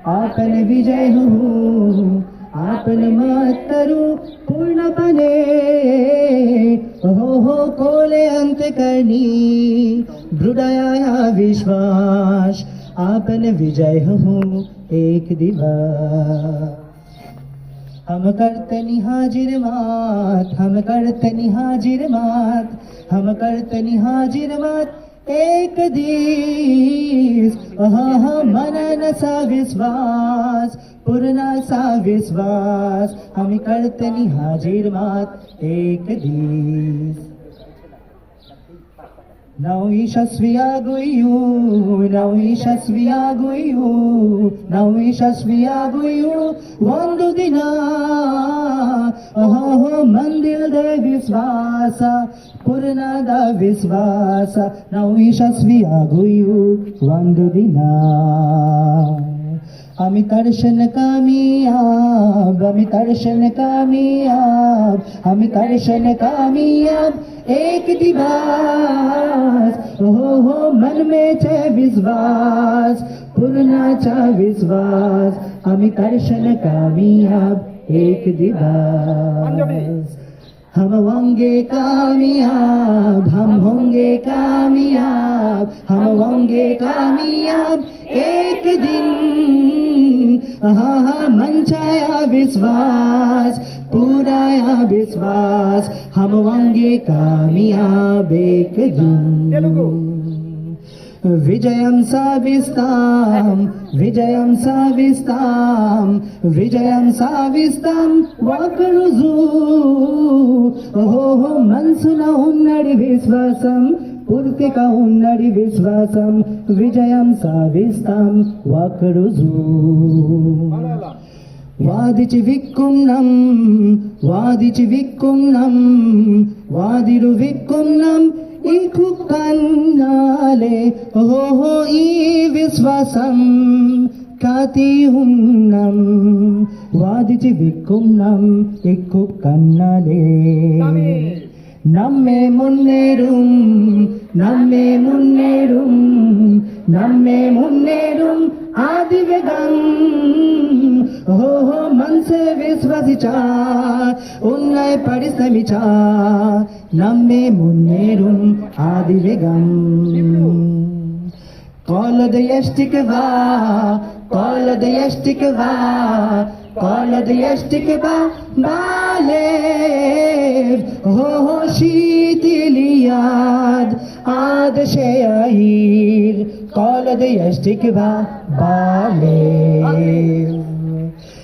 आपण विजय होऊ आपण मत करू पूर्णपणे हो कोले अंतकरणी दृढया विश्वास आपण विजय होऊ एक दिवस हम करतनी हाजिर मात हम करतनी हाजिर मात हम करतनी हाजिर मात एक दिस मननसा विश्वास पूर्णाचा विश्वास हम करतनी हाजिर मात एक this Now yashasvi aguyu, now yashasvi aguyu, now yashasvi aguyu, ಒಂದು ದಿನ ಮಂದಿರದ ವಿಶ್ವಾಸ ಪೂರ್ಣದ ವಿಶ್ವಾಸ ನಾವು ಯಶಸ್ವಿ ಆಗುಯು ಒಂದು ದಿನ আমি দর্শন কামিয়াব আমি দর্শন কামিয়াব আমি দর্শন কামিয়াব एक दिवस हो मन में छे विश्वास पूर्णाचा विश्वास आम्ही दर्शन कामियाब एक दिवस हम होंगे कामयाब हम होंगे कामयाब हम होंगे कामयाब एक दिन मंचाया विश्वास पूराया विश्वास हम होंगे कामयाब एक दिन विजयं साविस्तां विजयं साविस्तां विजयं साविस्तां वाकरुजु हो मनसुना उन्नडि विश्वासं पूर्तिका उन्नडि विश्वासं विजयं साविस्तां वाकरुजु വാദിച്ചു വിക്കും വാതിരു വിക്കും ഈ കുക്കന്നാലെ ഓഹോ ഈ വിശ്വാസം കാത്തിയുന്നം വാദിച്ചു വിക്കും ഈ കുക്കന്നാലെ നമ്മെ മുന്നേറും നമ്മെ മുന്നേറും നമ്മെ മുന്നേറും ആദിവേഗം हो मन से विश्वासिचा उन्नय परिश्रमिचा नम्मे मुन्नेरुम आदिवेगम कोलदयष्टिकवा कोलदयष्टिकवा कोलदयष्टिकवा बाले हो शीतिलियाद आदशयायीर कोलदयष्टिकवा बाले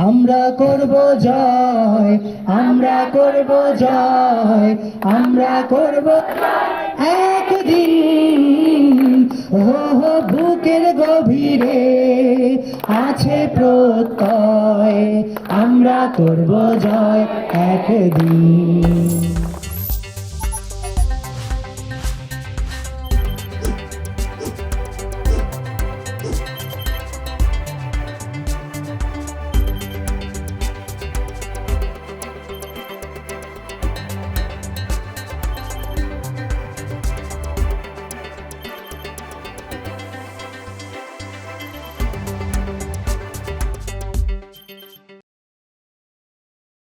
আমরা করব জয় আমরা করব জয় আমরা করব একদিন हो বুকের গভীরে আছে প্রত্যয় আমরা করব জয় একদিন